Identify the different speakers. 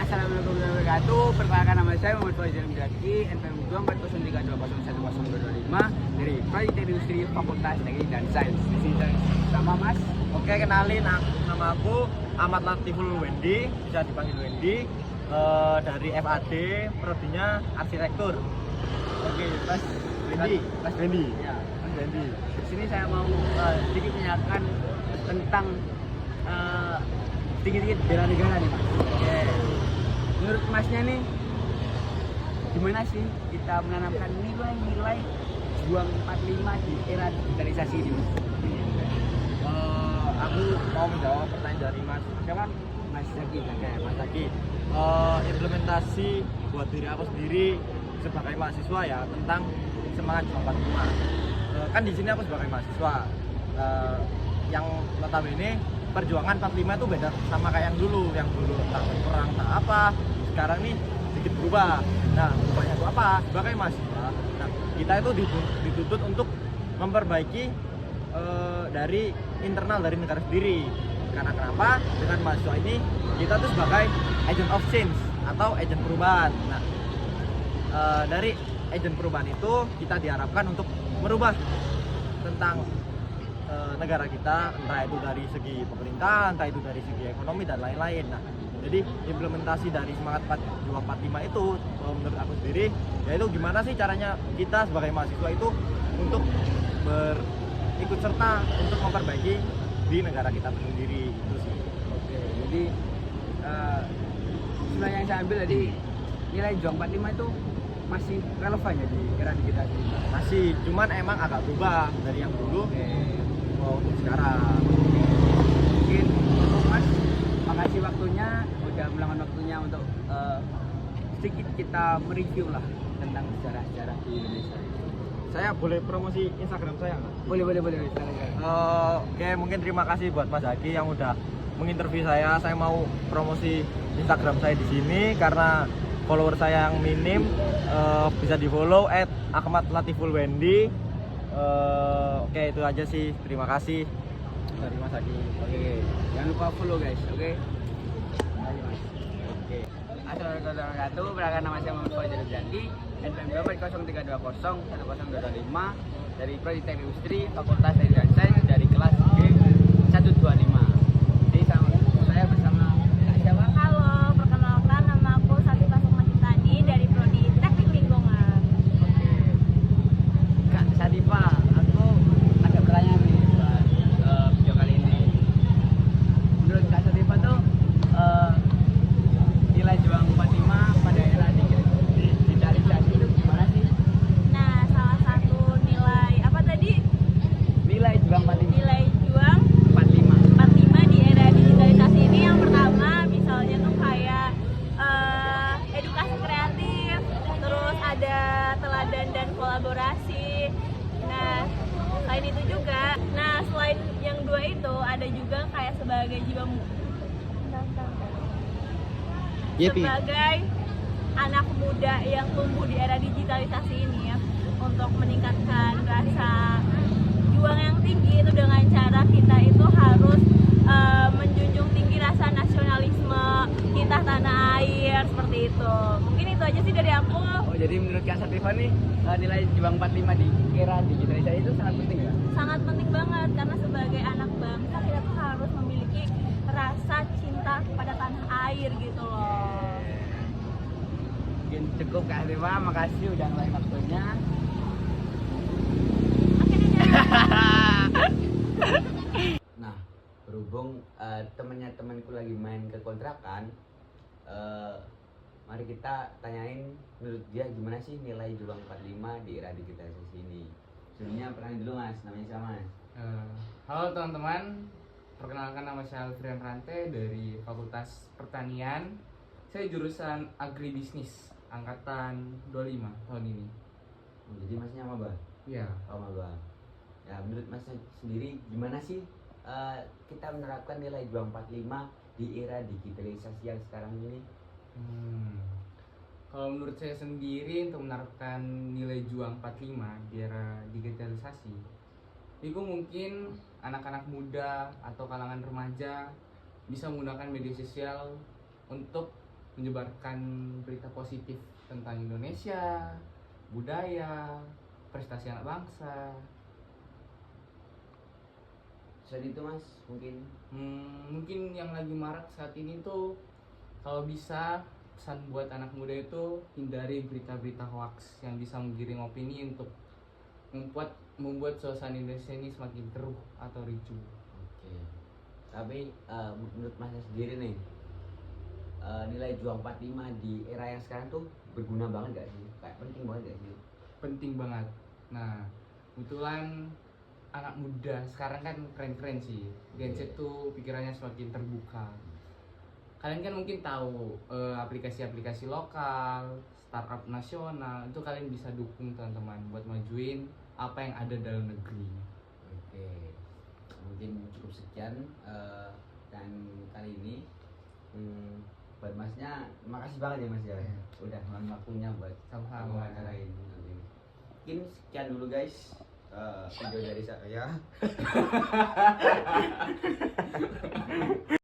Speaker 1: Assalamualaikum warahmatullahi wabarakatuh. Perkenalkan nama saya Muhammad Faizal Mdaki, NPM 2403201005 dari Proyek Industri Fakultas Teknik dan Sains. Di sini saya sama Mas.
Speaker 2: Oke, kenalin nama aku Ahmad Latiful Wendy, bisa dipanggil Wendy, dari FAD, prodinya arsitektur. Oke, Mas Wendy. Mas Wendy.
Speaker 1: Ya,
Speaker 2: Mas Wendy.
Speaker 1: di sini saya mau sedikit menanyakan tentang sedikit bela negara nih Mas.
Speaker 2: Oke.
Speaker 1: Menurut Masnya nih, gimana sih kita menanamkan nilai-nilai juang 45 di era digitalisasi ini Mas?
Speaker 2: Aku mau menjawab pertanyaan dari Mas.
Speaker 1: Siapa? Mas Zaki.
Speaker 2: Oke, Mas Zaki. Implementasi buat diri aku sendiri sebagai mahasiswa ya tentang semangat juang 45. Kan di sini aku sebagai mahasiswa yang notabene perjuangan 45 itu beda sama kayak yang dulu entah perang entah apa. Sekarang nih sedikit berubah. Nah, berubahnya itu apa? Sebagai mahasiswa, nah, kita itu dituntut untuk memperbaiki dari internal dari negara sendiri. Karena kenapa? Dengan mahasiswa ini kita tuh sebagai agent of change atau agent perubahan. Nah, dari agent perubahan itu kita diharapkan untuk merubah tentang negara kita, entah itu dari segi pemerintahan, entah itu dari segi ekonomi dan lain-lain. Nah, jadi implementasi dari semangat 45 itu menurut aku sendiri yaitu gimana sih caranya kita sebagai mahasiswa itu untuk ikut serta untuk memperbaiki di negara kita sendiri itu sih.
Speaker 1: Oke, jadi sebenarnya yang saya ambil tadi nilai juang 45 itu masih relevan ya di era digitalisasi.
Speaker 2: Masih, cuman emang agak berubah dari yang dulu
Speaker 1: Oke,
Speaker 2: untuk sekarang.
Speaker 1: mungkin untuk Mas, makasih waktunya, udah meluangkan waktunya untuk sedikit kita mereview lah tentang sejarah-sejarah di Indonesia.
Speaker 2: Saya boleh promosi Instagram saya nggak?
Speaker 1: Boleh.
Speaker 2: Oke, mungkin terima kasih buat Mas Zaki yang udah menginterview saya. Saya mau promosi Instagram saya di sini karena follower saya yang minim. Bisa di follow @ahmadlatifulwendy. Oke, itu aja sih. Terima kasih dari Mas Zaki.
Speaker 1: Oke, jangan lupa follow guys, oke? Ayo Mas. Oke. Assalamualaikum warahmatullahi wabarakatuh. Perkenalkan nama saya Muhammad Faizal Mdaki, NPM 2403201005 dari Proyek Teknik Industri Fakultas Teknik dan Sains dari kelas G125. Jadi saya bersama siapa?
Speaker 3: Halo, perkenalkan nama aku Satifah Sukmatitani dari Prodi Teknik Lingkungan.
Speaker 1: Oke. Kak Sadifa, aku ada pertanyaan nih buat video kali ini. Menurut Kak Sadifa tuh nilai juang 45 pada era digitalisasi itu gimana sih?
Speaker 3: Nah, salah satu nilai apa tadi?
Speaker 1: Nilai juang 45.
Speaker 3: Nilai juang
Speaker 1: 45.
Speaker 3: 45 di era digitalisasi ini yang pertama misalnya tuh kayak edukasi kreatif, terus ada teladan dan kolaborasi. Nah, selain itu juga, selain yang dua itu ada juga kayak sebagai sebagai anak muda yang tumbuh di era digitalisasi ini ya, untuk meningkatkan rasa juang yang tinggi itu dengan cara kita itu harus menjunjung tinggi rasa nasionalisme kita tanah air seperti itu. Mungkin itu aja sih dari aku.
Speaker 1: Oh, jadi menurut Kak Sadifa nih nilai juang 45 di era digitalisasi itu sangat penting ya?
Speaker 3: Sangat penting banget karena sebagai anak bangsa kita tuh harus memiliki rasa cinta kepada tanah air gitu loh.
Speaker 1: Mungkin cukup Kak Sadifa, makasih udah ngeluangin waktunya.
Speaker 3: Oke, dadah.
Speaker 1: Nah, berhubung temennya temanku lagi main ke kontrakan, mari kita tanyain menurut dia gimana sih nilai juang 45 di era digitalisasi ini. Sebelumnya perkenalkan dulu Mas, namanya siapa Mas?
Speaker 4: Halo teman-teman, perkenalkan nama saya Alfrian Rante dari Fakultas Pertanian. Saya jurusan Agribisnis angkatan 25 tahun ini.
Speaker 1: Oh, jadi Masnya maba?
Speaker 4: Iya.
Speaker 1: Oh, maba. Ya, menurut Mas sendiri gimana sih kita menerapkan nilai juang 45 di era digitalisasi yang sekarang ini?
Speaker 4: Kalau menurut saya sendiri untuk menerapkan nilai juang 45 di era digitalisasi, itu mungkin anak-anak muda atau kalangan remaja bisa menggunakan media sosial untuk menyebarkan berita positif tentang Indonesia, budaya, prestasi anak bangsa.
Speaker 1: Selain itu Mas, mungkin
Speaker 4: Mungkin yang lagi marak saat ini tuh kalau bisa pesan buat anak muda itu hindari berita-berita hoax yang bisa menggiring opini untuk membuat suasana Indonesia ini semakin keruh atau ricuh.
Speaker 1: oke. Tapi menurut Mas sendiri nih, nilai juang 45 di era yang sekarang tuh berguna banget gak sih? Kayak penting banget gak sih?
Speaker 4: Penting banget. Nah, kebetulan anak muda sekarang kan keren-keren sih. Gen Z tuh pikirannya semakin terbuka. Kalian kan mungkin tahu aplikasi-aplikasi lokal, startup nasional, itu kalian bisa dukung teman-teman buat majuin apa yang ada dalam negeri.
Speaker 1: Oke, mungkin cukup sekian dan kali ini buat Masnya, makasih banget ya Mas ya,
Speaker 4: Iya.
Speaker 1: udah meluangkan waktunya buat
Speaker 4: Sama-sama.
Speaker 1: acara ini. Mungkin sekian dulu guys video dari saya.